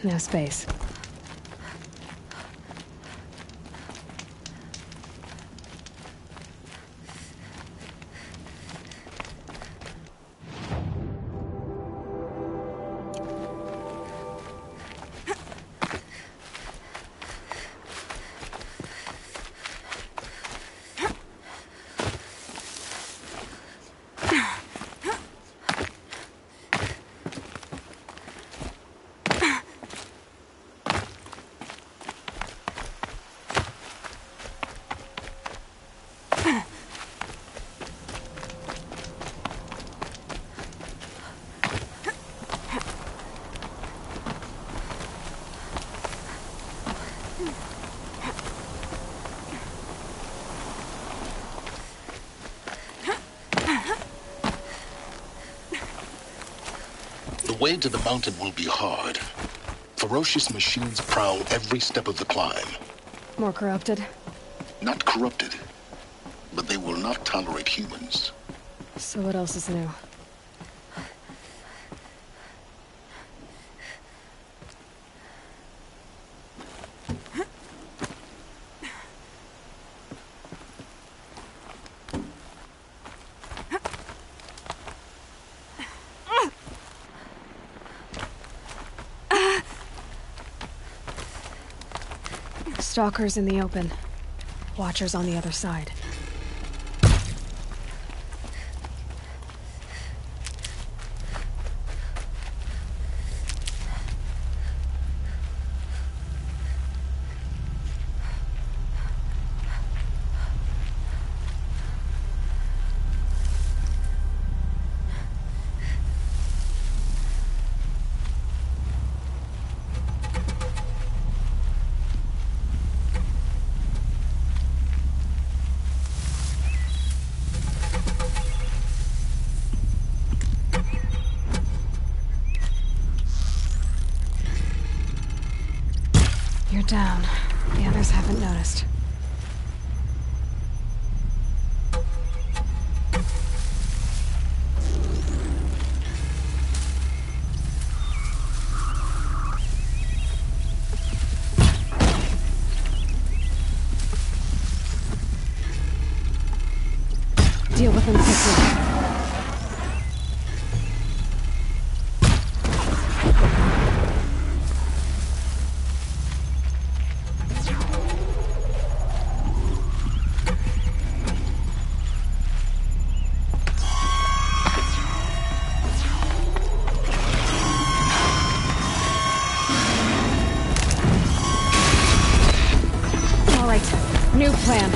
No space. The way to the mountain will be hard. Ferocious machines prowl every step of the climb. More corrupted? Not corrupted, but they will not tolerate humans. So what else is new? Stalkers in the open. Watchers on the other side. You're down. The others haven't noticed. Deal with them quickly. New plan.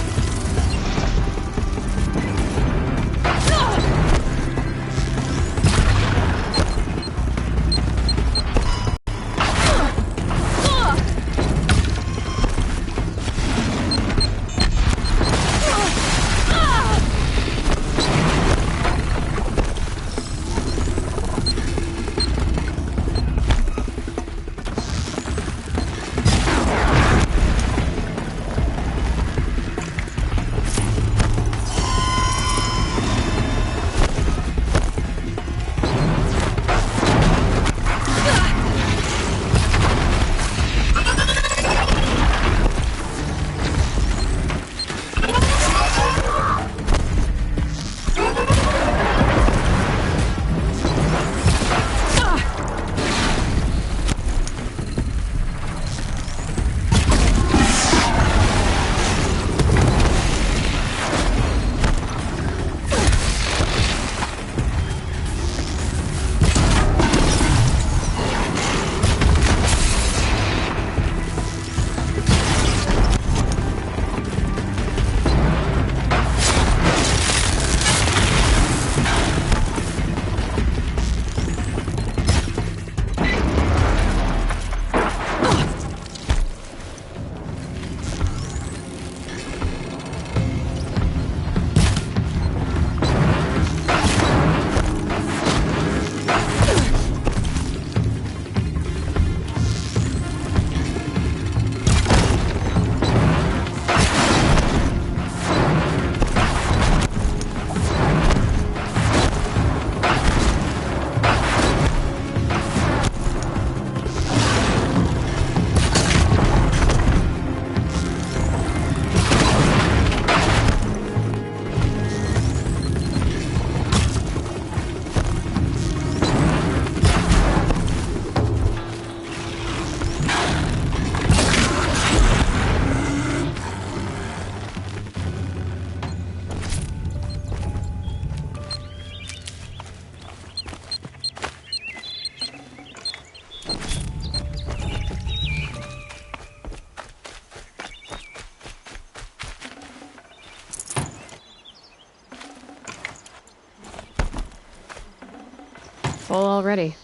Full already.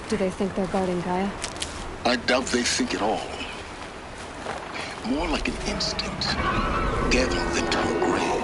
Do they think they're guarding Gaia? I doubt they think at all. More like an instinct, gathering them to her grave.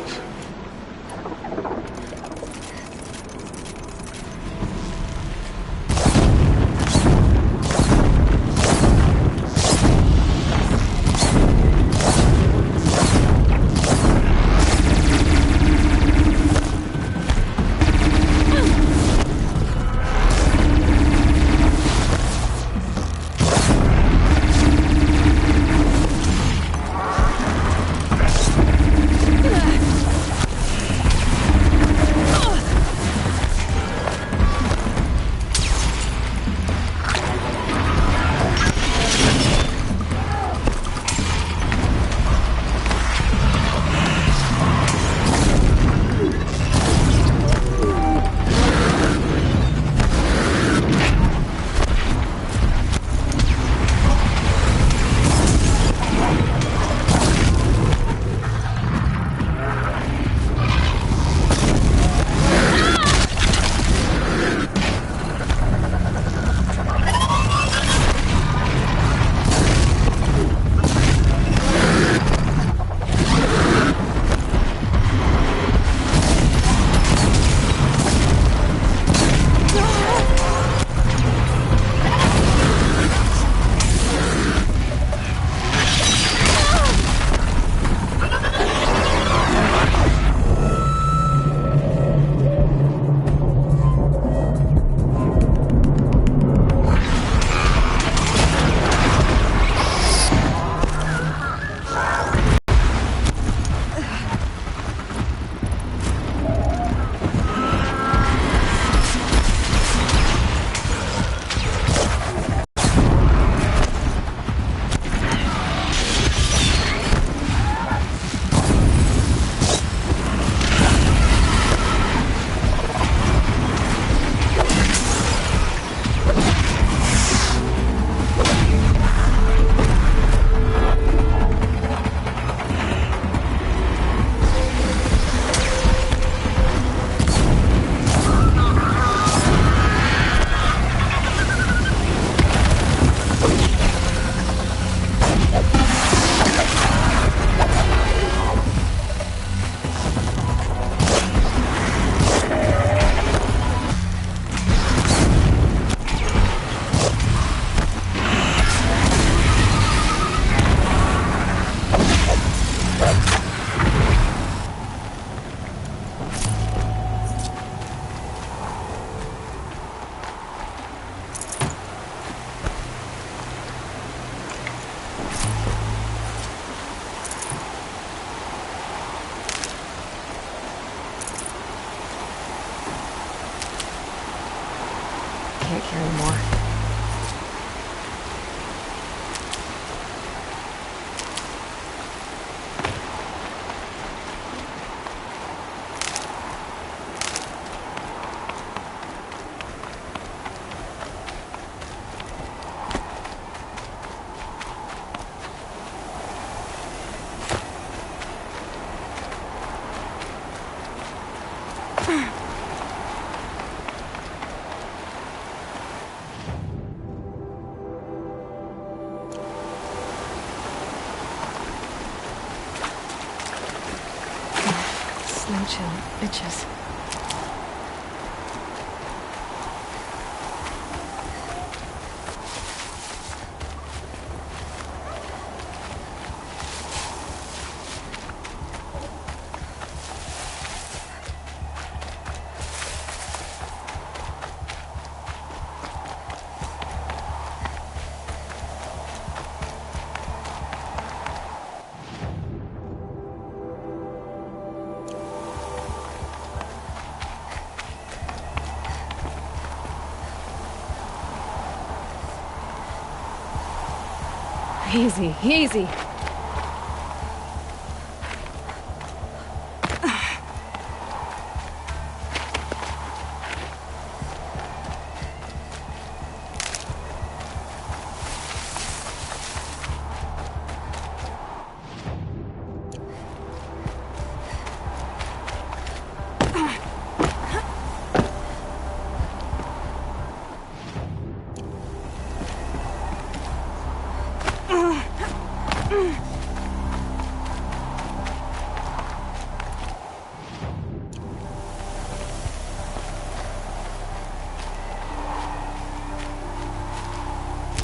Can't carry more. Slim chill, bitches. Easy, easy.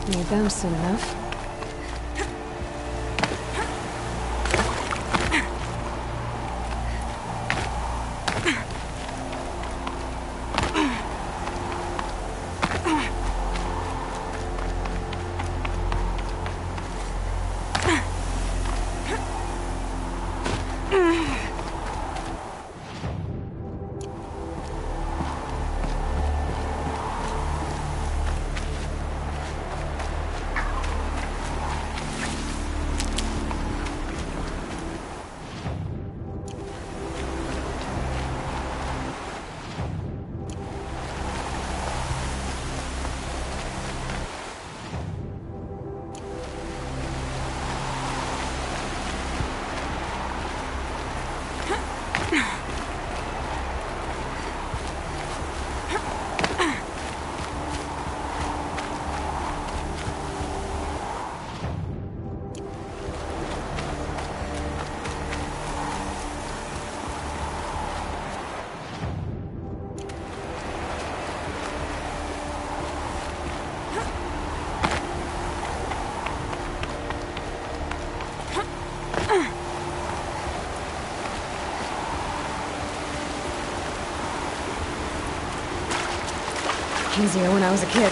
Need them soon enough. Easier when I was a kid.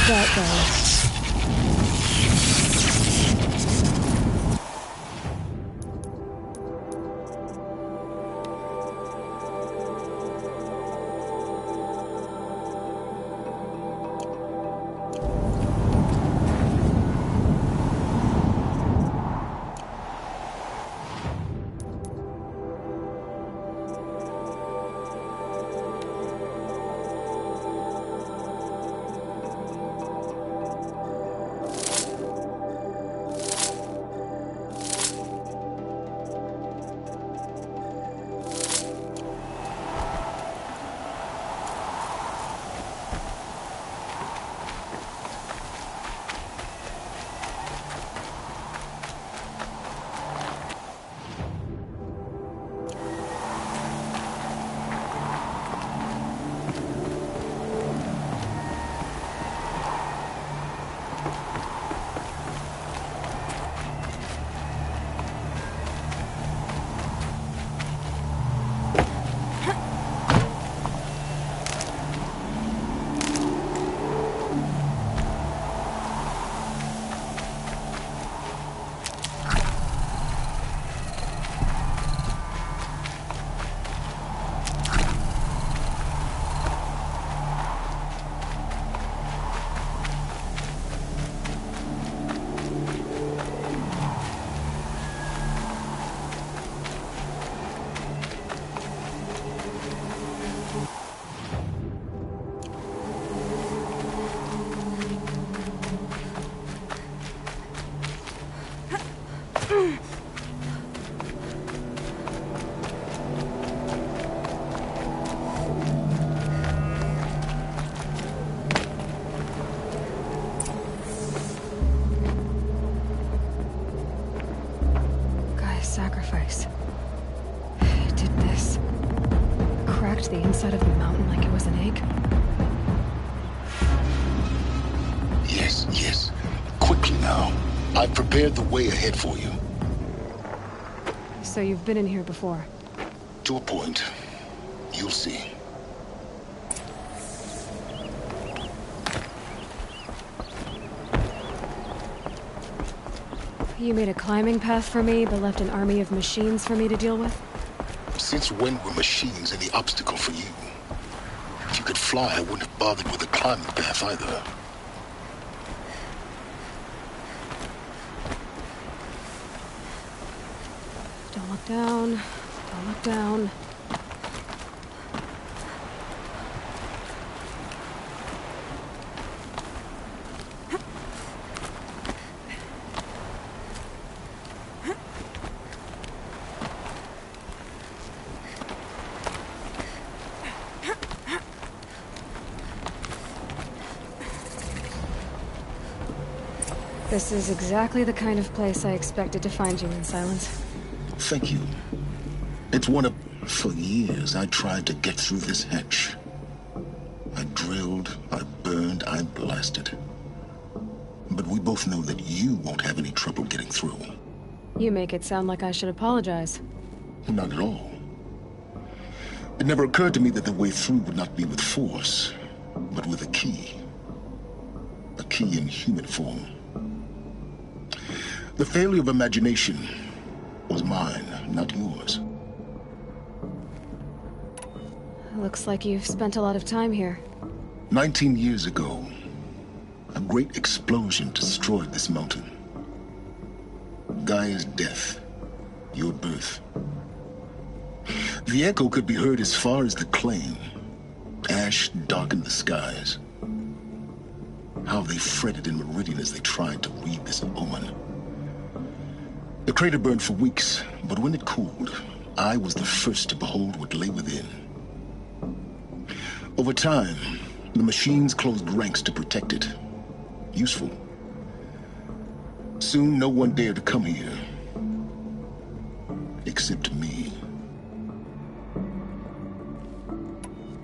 that go? Sacrifice. It did this. Cracked the inside of the mountain like it was an egg. Yes. Quickly now. I've prepared the way ahead for you. So you've been in here before? To a point. You'll see. You made a climbing path for me, but left an army of machines for me to deal with? Since when were machines any obstacle for you? If you could fly, I wouldn't have bothered with a climbing path either. Don't look down. Don't look down. This is exactly the kind of place I expected to find you in, Silence. Thank you. It's one of... For years, I tried to get through this hatch. I drilled, I burned, I blasted. But we both know that you won't have any trouble getting through. You make it sound like I should apologize. Not at all. It never occurred to me that the way through would not be with force, but with a key. A key in human form. The failure of imagination was mine, not yours. Looks like you've spent a lot of time here. 19 years ago, a great explosion destroyed this mountain. Gaia's death, your birth. The echo could be heard as far as the claim. Ash darkened the skies. How they fretted in Meridian as they tried to read this omen. The crater burned for weeks, but when it cooled, I was the first to behold what lay within. Over time, the machines closed ranks to protect it. Useful. Soon, no one dared to come here. Except me.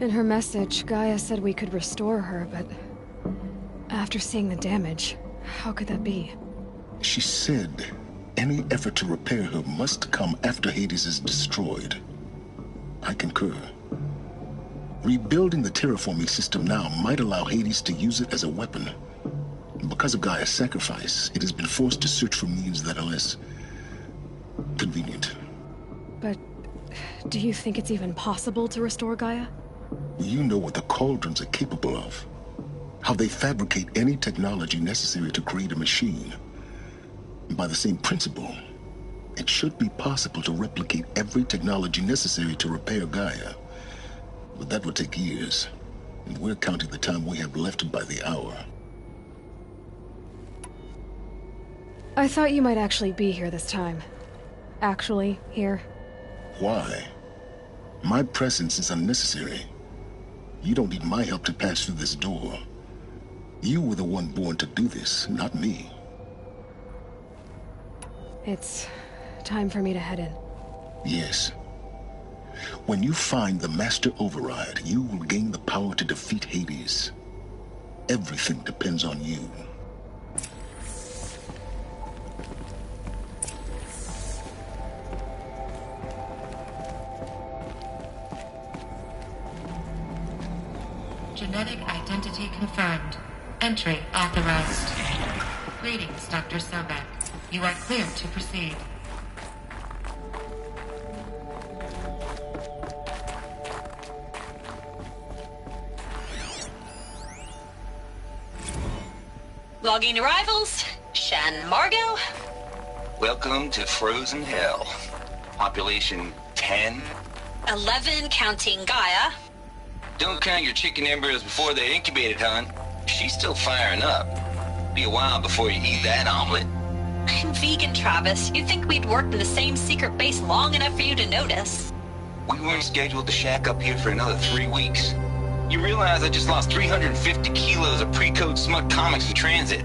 In her message, Gaia said we could restore her, but... after seeing the damage, how could that be? She said any effort to repair her must come after Hades is destroyed. I concur. Rebuilding the terraforming system now might allow Hades to use it as a weapon. Because of Gaia's sacrifice, it has been forced to search for means that are less convenient. But do you think it's even possible to restore Gaia? You know what the Cauldrons are capable of. How they fabricate any technology necessary to create a machine. By the same principle, it should be possible to replicate every technology necessary to repair Gaia. But that would take years, and we're counting the time we have left by the hour. I thought you might actually be here this time. Actually, here. Why? My presence is unnecessary. You don't need my help to pass through this door. You were the one born to do this, not me. It's time for me to head in. Yes. When you find the Master Override, you will gain the power to defeat Hades. Everything depends on you. Genetic identity confirmed. Entry authorized. Greetings, Dr. Sobek. You are cleared to proceed. Logging arrivals. Shan Margot. Welcome to Frozen Hell. Population 10. 11 counting Gaia. Don't count your chicken embryos before they're incubated, hon. She's still firing up. Be a while before you eat that omelet. I'm vegan, Travis. You'd think we'd worked in the same secret base long enough for you to notice. We weren't scheduled to shack up here for another 3 weeks. You realize I just lost 350 kilos of pre-code smut comics in transit.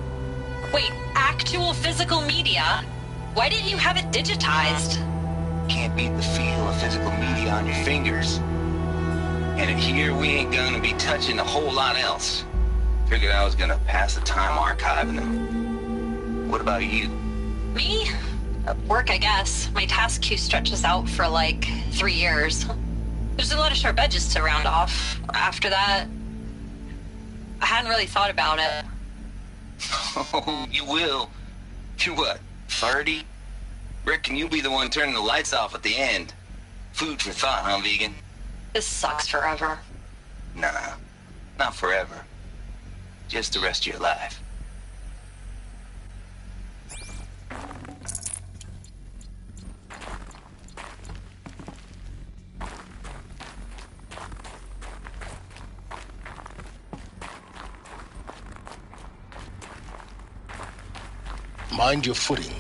Wait, actual physical media? Why didn't you have it digitized? Can't beat the feel of physical media on your fingers. And in here, we ain't gonna be touching a whole lot else. Figured I was gonna pass the time archiving them. What about you? Me? Work, I guess. My task queue stretches out for like 3 years. There's a lot of sharp edges to round off. After that, I hadn't really thought about it. Oh, you will. You're what, 30? Reckon you'll be the one turning the lights off at the end. Food for thought, huh, vegan? This sucks forever. Nah, not forever. Just the rest of your life. Mind your footing.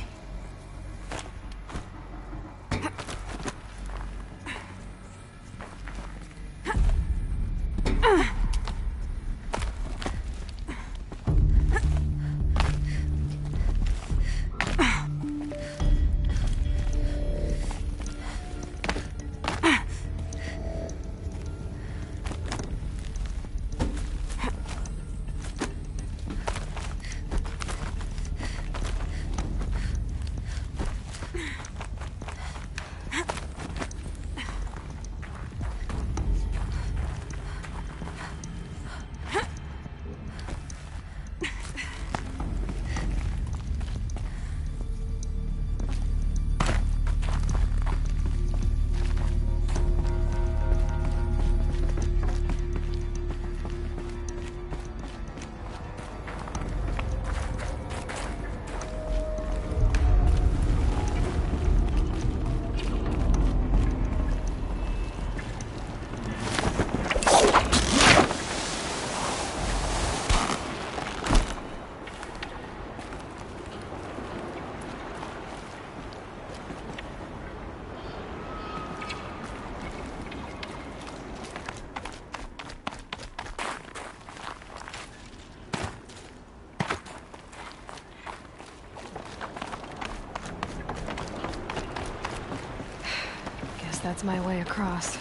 That's my way across.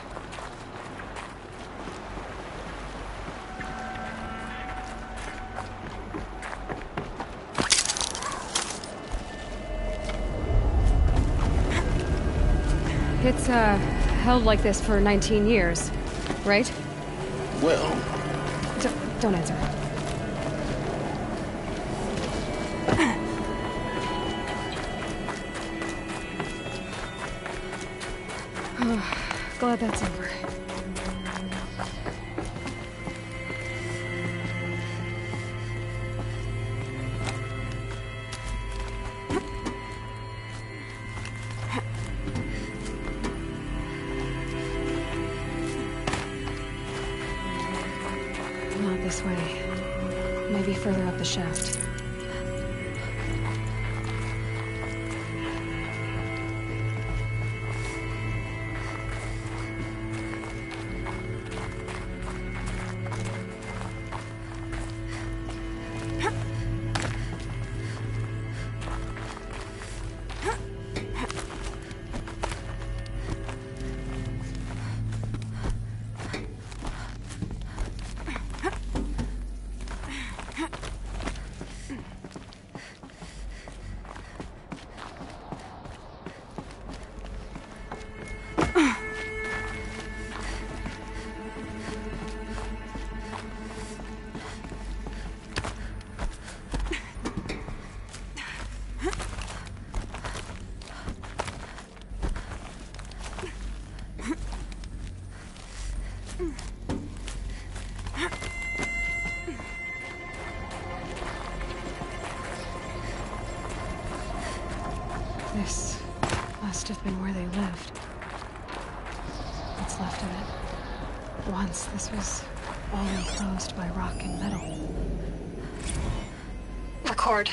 It's, held like this for 19 years, right? Well, Don't answer. Glad that's over. Not this way. Maybe further up the shaft. This must have been where they lived. What's left of it. Once this was all enclosed by rock and metal. Record.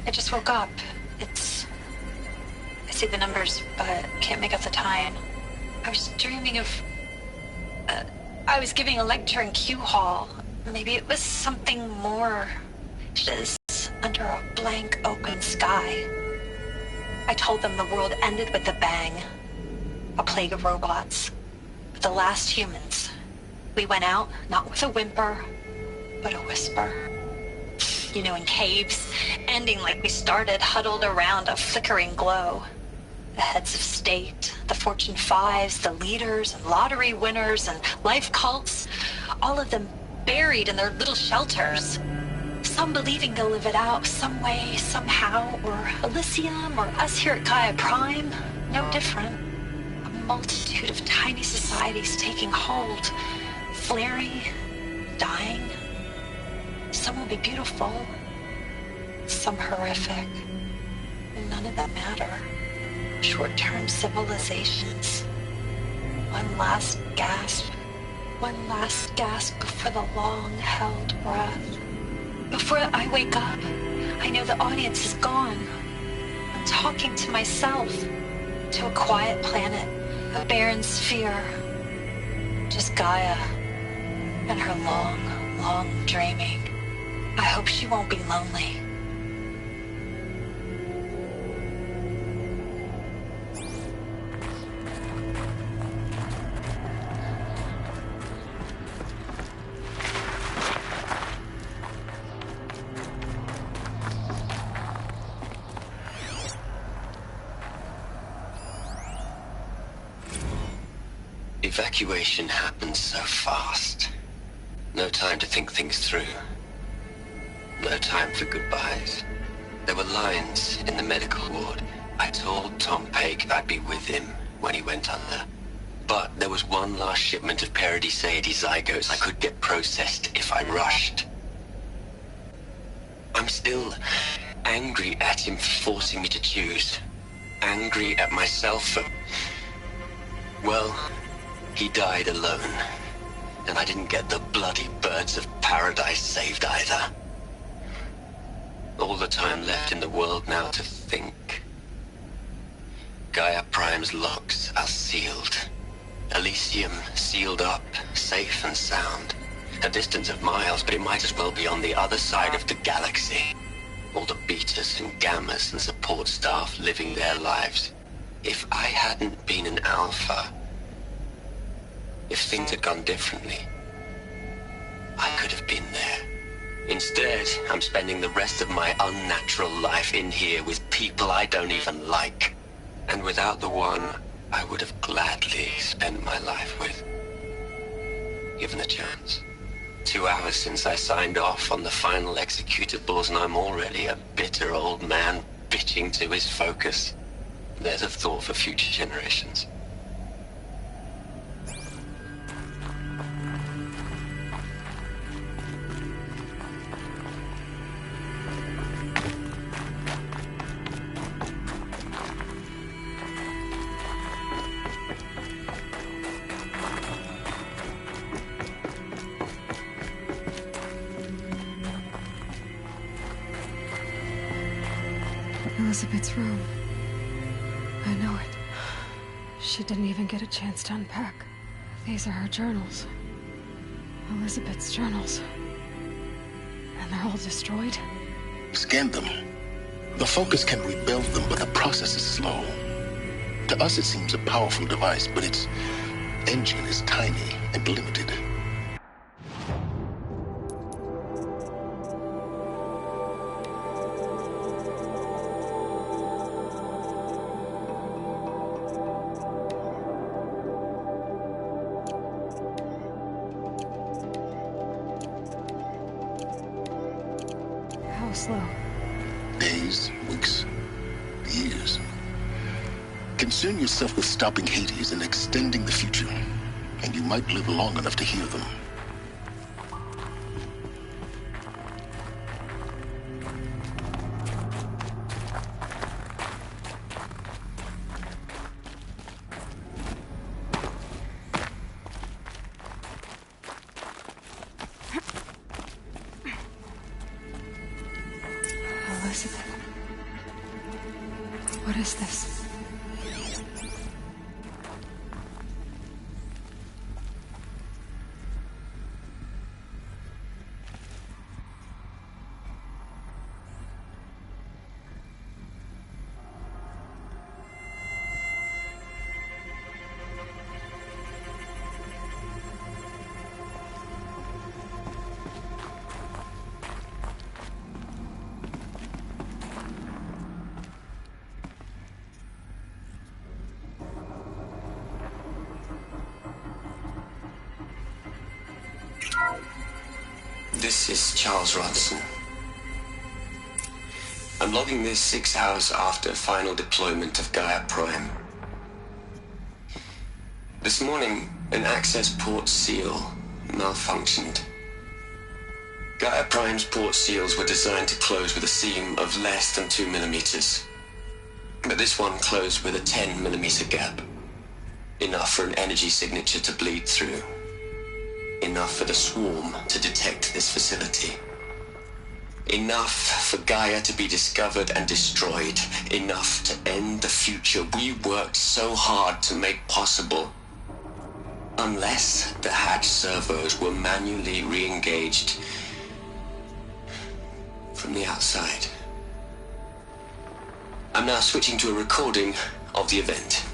I just woke up. I see the numbers, but can't make out the time. I was dreaming of... I was giving a lecture in Q Hall. Maybe it was something more. It is under a blank open sky. I told them the world ended with a bang. A plague of robots. The last humans. We went out, not with a whimper, but a whisper. You know, in caves, ending like we started, huddled around a flickering glow. The heads of state, the Fortune 5s, the leaders and lottery winners and life cults, all of them buried in their little shelters. Some believing they'll live it out some way, somehow, or Elysium, or us here at Gaia Prime, no different. A multitude of tiny societies taking hold, flaring, dying. Some will be beautiful, some horrific. None of them matter. Short-term civilizations. One last gasp before the long-held breath. Before I wake up, I know the audience is gone. I'm talking to myself, to a quiet planet, a barren sphere. Just Gaia and her long, long dreaming. I hope she won't be lonely. Evacuation happened so fast. No time to think things through. No time for goodbyes. There were lines in the medical ward. I told Tom Paik I'd be with him when he went under. But there was one last shipment of Paradis-Sadie zygotes I could get processed if I rushed. I'm still angry at him for forcing me to choose. Angry at myself for... well... he died alone, and I didn't get the bloody birds of paradise saved either. All the time left in the world now to think. Gaia Prime's locks are sealed. Elysium sealed up, safe and sound. A distance of miles, but it might as well be on the other side of the galaxy. All the betas and gammas and support staff living their lives. If I hadn't been an alpha... if things had gone differently, I could have been there. Instead, I'm spending the rest of my unnatural life in here with people I don't even like. And without the one I would have gladly spent my life with. given a chance. 2 hours since I signed off on the final executables, and I'm already a bitter old man bitching to his focus. There's a thought for future generations. Elizabeth's room. I know it. She didn't even get a chance to unpack. These are her journals. Elizabeth's journals. And they're all destroyed? Scan them. The Focus can rebuild them, but the process is slow. To us, it seems a powerful device, but its engine is tiny and limited. How slow? Days, weeks, years. Concern yourself with stopping Hades and extending the future, and you might live long enough to hear them. Elizabeth. What is this? This is Charles Ronson. I'm logging this 6 hours after final deployment of Gaia Prime. This morning, an access port seal malfunctioned. Gaia Prime's port seals were designed to close with a seam of less than 2 millimeters. But this one closed with a 10 millimeter gap. Enough for an energy signature to bleed through. Enough for the swarm to detect this facility. Enough for Gaia to be discovered and destroyed. Enough to end the future we worked so hard to make possible. Unless the hatch servos were manually re-engaged from the outside. I'm now switching to a recording of the event.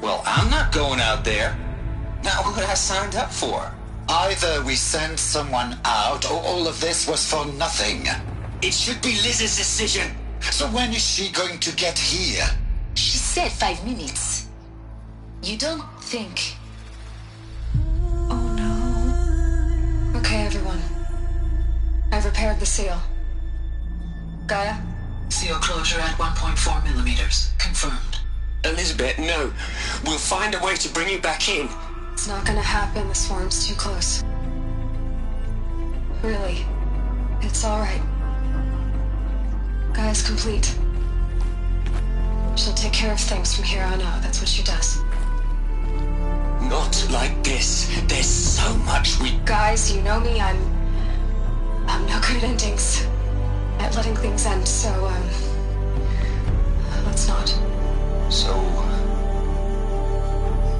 Well, I'm not going out there. Not what I signed up for. Either we send someone out, or all of this was for nothing. It should be Liz's decision. So when is she going to get here? She said 5 minutes. You don't think... Oh no. Okay, everyone. I've repaired the seal. Gaia? Seal closure at 1.4 millimeters. Confirmed. Elizabeth, no. We'll find a way to bring you back in. It's not gonna happen. The swarm's too close. Really. It's alright. Gaia's complete. She'll take care of things from here on out. That's what she does. Not like this. There's so much we... Guys, you know me. I'm no good at endings. At letting things end, so, let's not. So,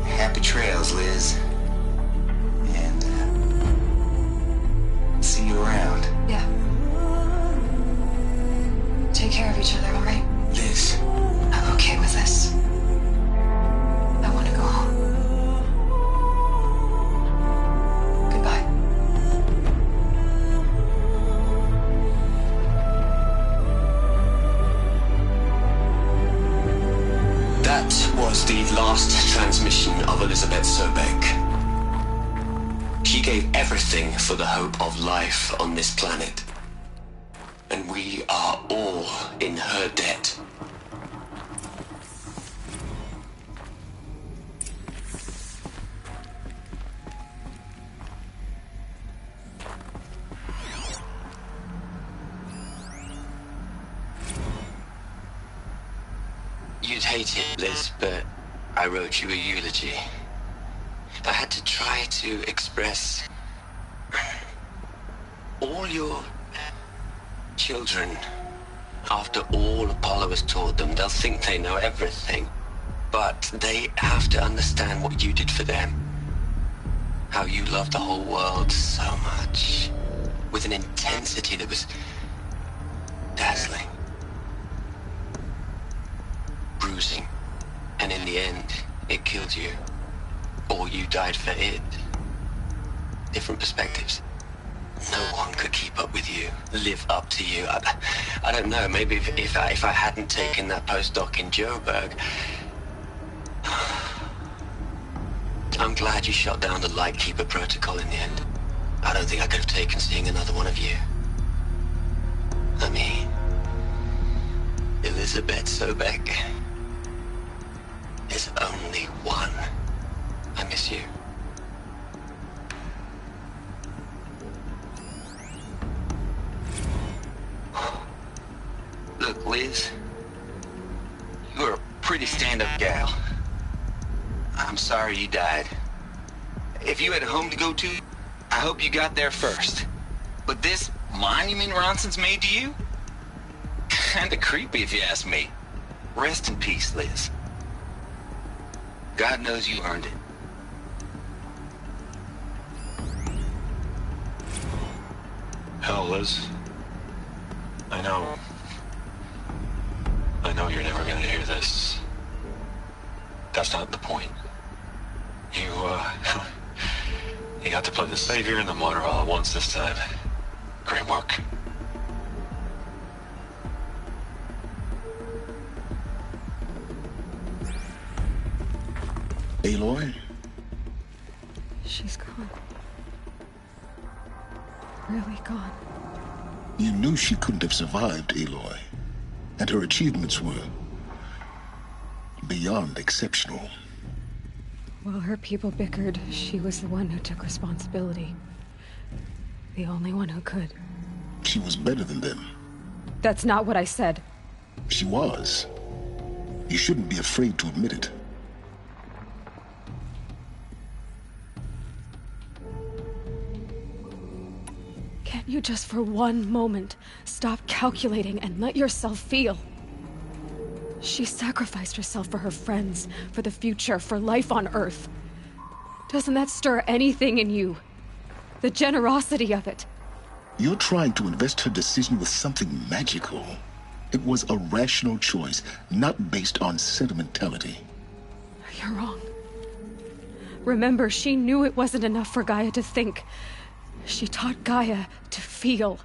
happy trails, Liz. And, see you around. Yeah. Take care of each other, alright? Liz. I'm okay with this. I want to go home. Goodbye. That was the last transmission of Elizabeth Sobeck. She gave everything for the hope of life on this planet. And we are all in her debt. You'd hate it, Liz, but I wrote you a eulogy. I had to try to express all your children. After all Apollo has taught them, they'll think they know everything. But they have to understand what you did for them. How you loved the whole world so much. With an intensity that was dazzling. Bruising. And in the end, it killed you. Or you died for it. Different perspectives. No one could keep up with you, live up to you. I don't know, maybe if I hadn't taken that postdoc in Joburg. I'm glad you shot down the Lightkeeper protocol in the end. I don't think I could have taken seeing another one of you. I mean, Elizabeth Sobek. There's only one. I miss you. Look, Liz, you're a pretty stand-up gal. I'm sorry you died. If you had a home to go to, I hope you got there first. But this monument Ronson's made to you? Kinda creepy if you ask me. Rest in peace, Liz. God knows you earned it. Hell, Liz. I know you're never gonna hear this. That's not the point. You got to play the savior and the martyr all at once this time. Great work. Aloy? She's gone. Really gone. You knew she couldn't have survived, Aloy. And her achievements were beyond exceptional. While her people bickered, she was the one who took responsibility. The only one who could. She was better than them. That's not what I said. She was. You shouldn't be afraid to admit it. Can't you just for one moment stop calculating and let yourself feel? She sacrificed herself for her friends, for the future, for life on Earth. Doesn't that stir anything in you? The generosity of it. You're trying to invest her decision with something magical. It was a rational choice, not based on sentimentality. You're wrong. Remember, she knew it wasn't enough for Gaia to think. She taught Gaia to feel.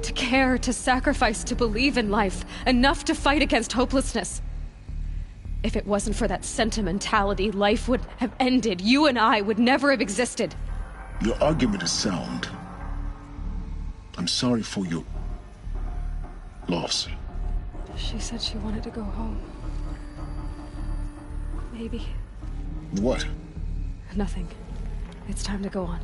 To care, to sacrifice, to believe in life. Enough to fight against hopelessness. If it wasn't for that sentimentality, life would have ended. You and I would never have existed. Your argument is sound. I'm sorry for your loss. She said she wanted to go home. Maybe. What? Nothing. It's time to go on.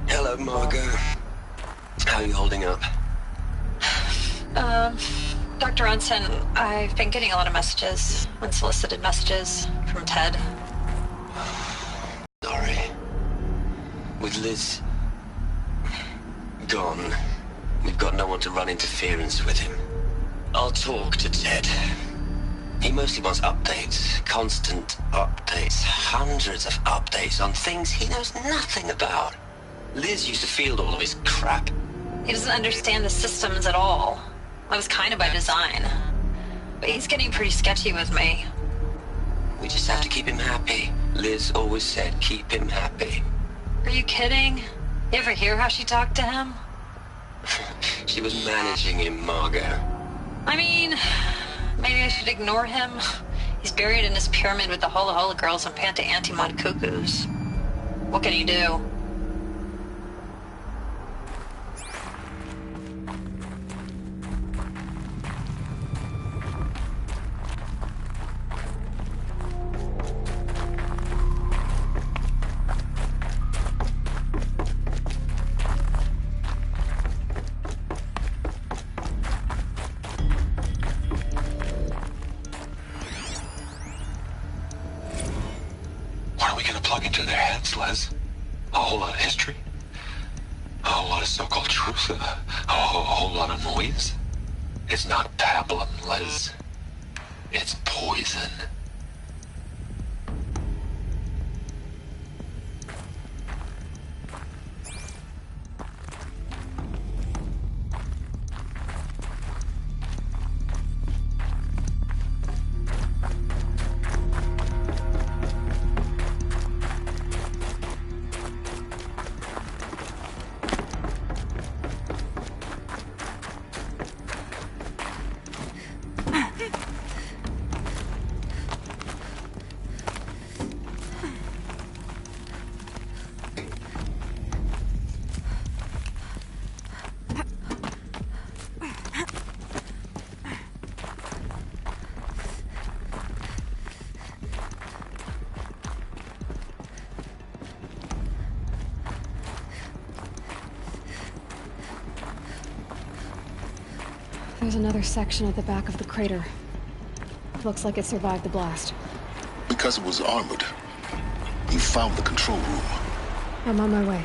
Hello, Margot. How are you holding up? Dr. Ronson, I've been getting a lot of messages, unsolicited messages from Ted. Sorry. With Liz gone, we've got no one to run interference with him. I'll talk to Ted. He mostly wants updates, constant updates, hundreds of updates on things he knows nothing about. Liz used to field all of his crap. He doesn't understand the systems at all. That was kind of by design. But he's getting pretty sketchy with me. We just have to keep him happy. Liz always said keep him happy. Are you kidding? You ever hear how she talked to him? She was managing him, Margot. I mean, maybe I should ignore him. He's buried in his pyramid with the Hola Hola girls and Panta Antimon cuckoos. What can he do? Les. A whole lot of history. A whole lot of so-called truth. A whole lot of noise. It's not pablum, Les. It's poison. There's another section at the back of the crater. Looks like it survived the blast. Because it was armored. You found the control room. I'm on my way.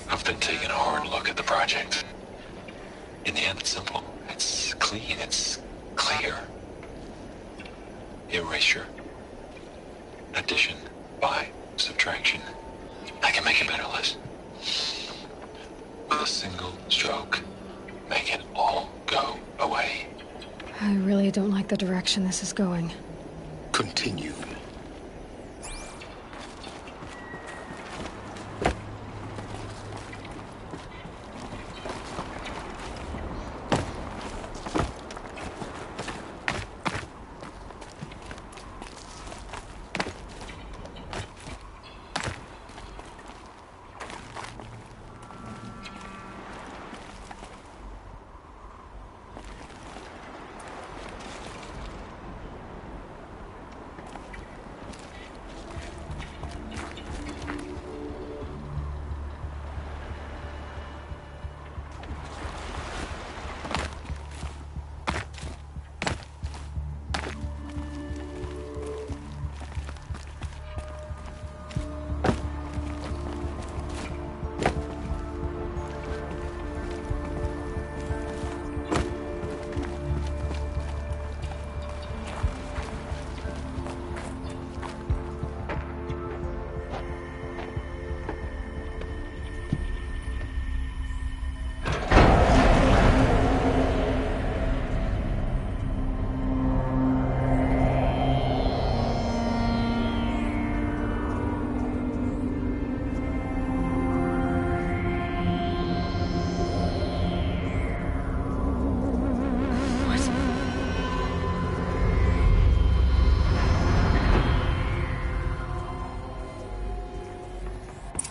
I've been taking a hard look at the project. In the end, it's simple. It's clean. It's clear. Erasure. Addition by subtraction. I can make it better, Liz. With a single stroke, make it all go away. I really don't like the direction this is going. Continue.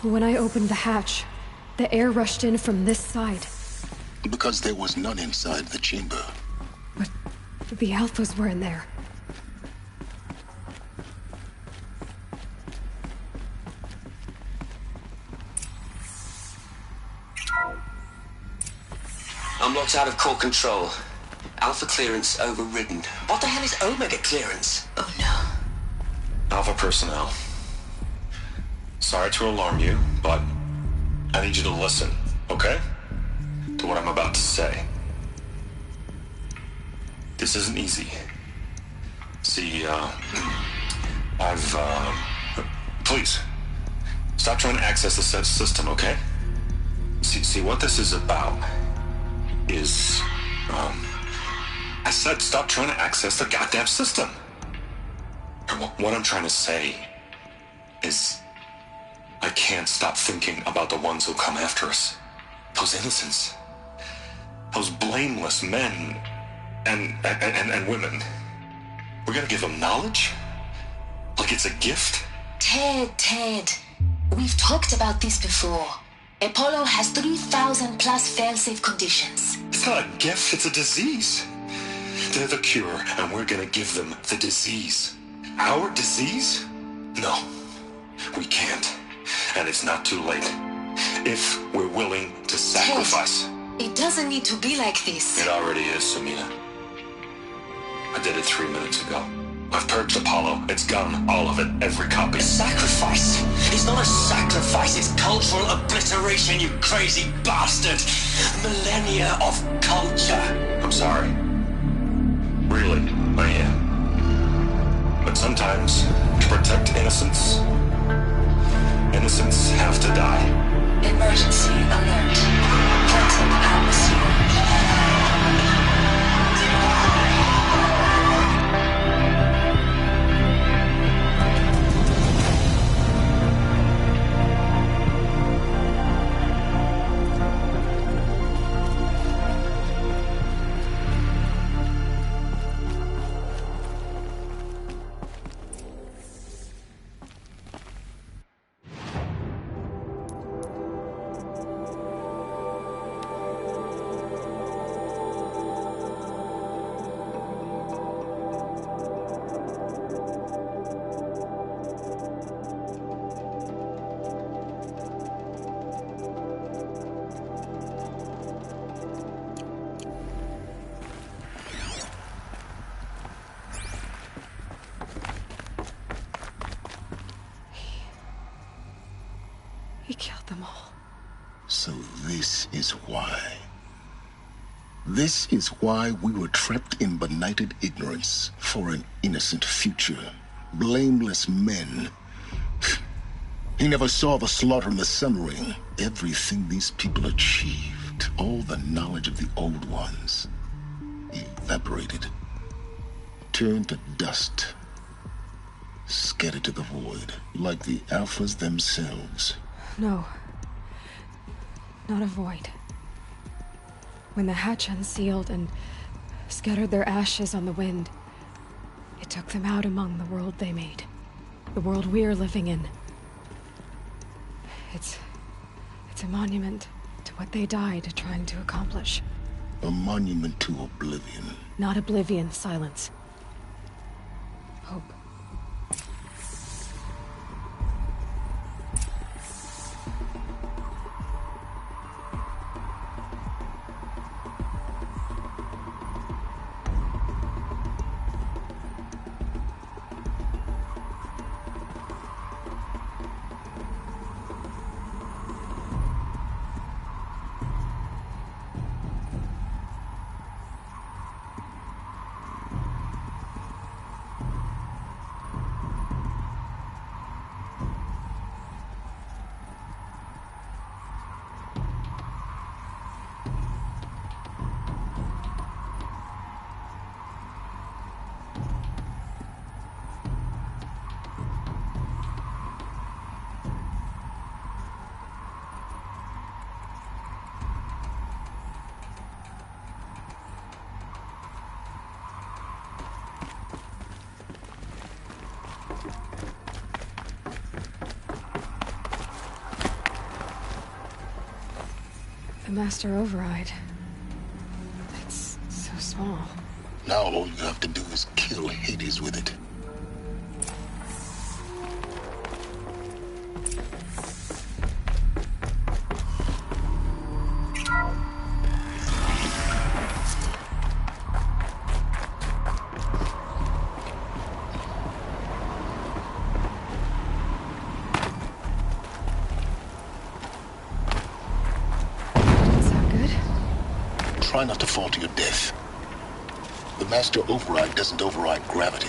When I opened the hatch, the air rushed in from this side. Because there was none inside the chamber. But the Alphas were in there. I'm locked out of core control. Alpha clearance overridden. What the hell is Omega clearance? Oh no. Alpha personnel. Sorry to alarm you, but I need you to listen, okay? To what I'm about to say. This isn't easy. See, please, stop trying to access the system, okay? See, what this is about is, I said stop trying to access the goddamn system. And what I'm trying to say is, I can't stop thinking about the ones who come after us. Those innocents. Those blameless men and women. We're gonna give them knowledge? Like it's a gift? Ted. We've talked about this before. Apollo has 3,000 plus fail-safe conditions. It's not a gift, it's a disease. They're the cure, and we're gonna give them the disease. Our disease? No, we can't. And it's not too late. If we're willing to sacrifice. Ted, it doesn't need to be like this. It already is, Samina. I did it 3 minutes ago. I've purged Apollo. It's gone. All of it. Every copy. Sacrifice? It's not a sacrifice. It's cultural obliteration, you crazy bastard. Millennia of culture. I'm sorry. Really, I am. But sometimes, to protect innocence, innocents have to die. Emergency alert. Quantum atmosphere. He killed them all. So this is why. This is why we were trapped in benighted ignorance for an innocent future. Blameless men. He never saw the slaughter and the summering. Everything these people achieved, all the knowledge of the old ones, evaporated, turned to dust, scattered to the void, like the Alphas themselves. No. Not a void. When the hatch unsealed and scattered their ashes on the wind, it took them out among the world they made. The world we're living in. It's a monument to what they died trying to accomplish. A monument to oblivion. Not oblivion, silence. Hope. The Master Override. It's so small. Now all you have to do is kill Hades with it. try not to fall to your death. The Master Override doesn't override gravity.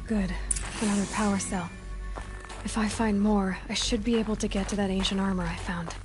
Good. Another power cell. If I find more, I should be able to get to that ancient armor I found.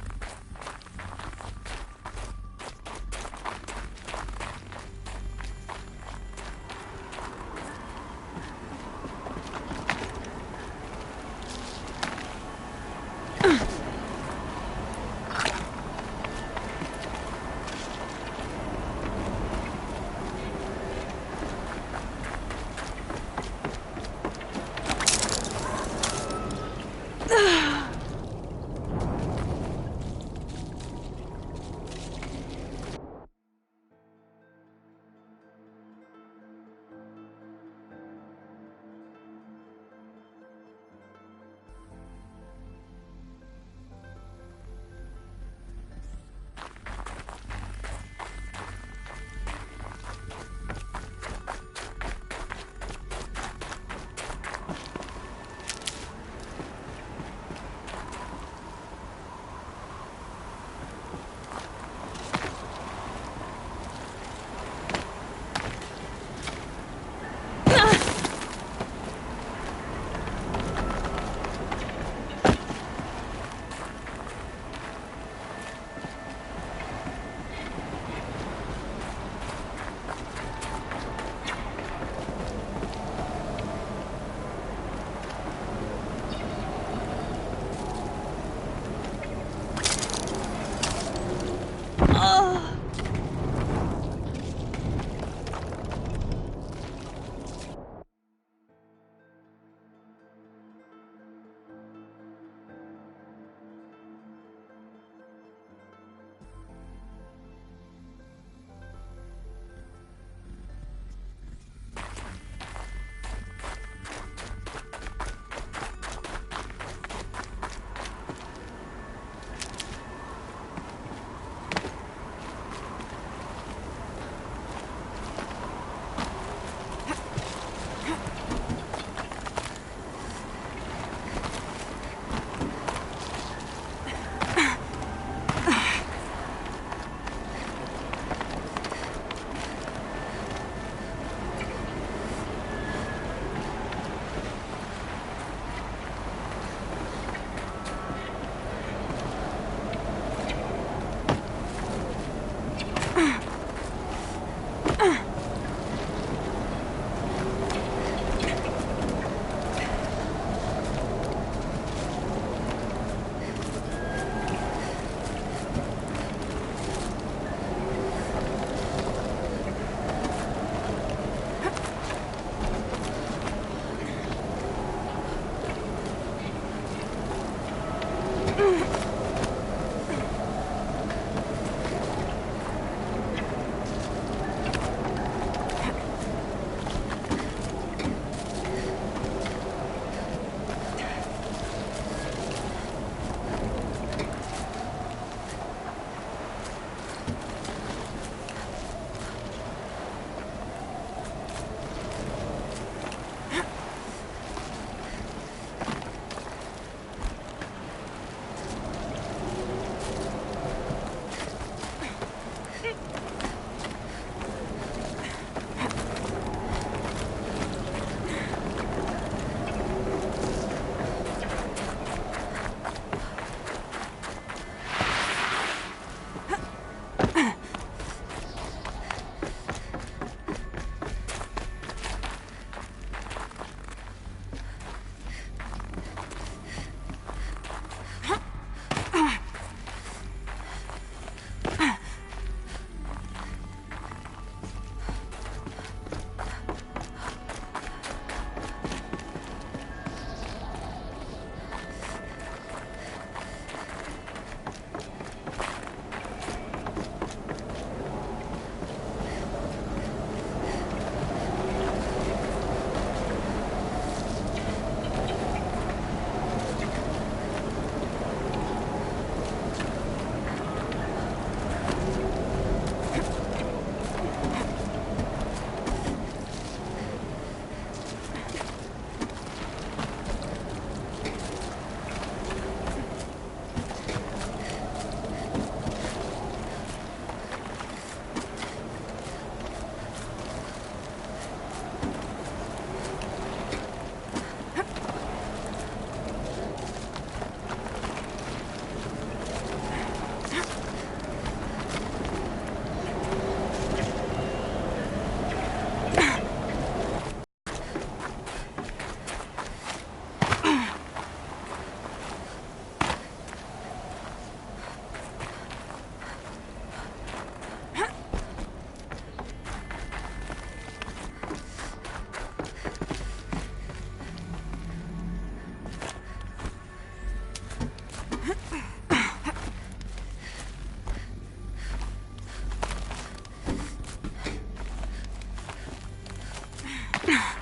No.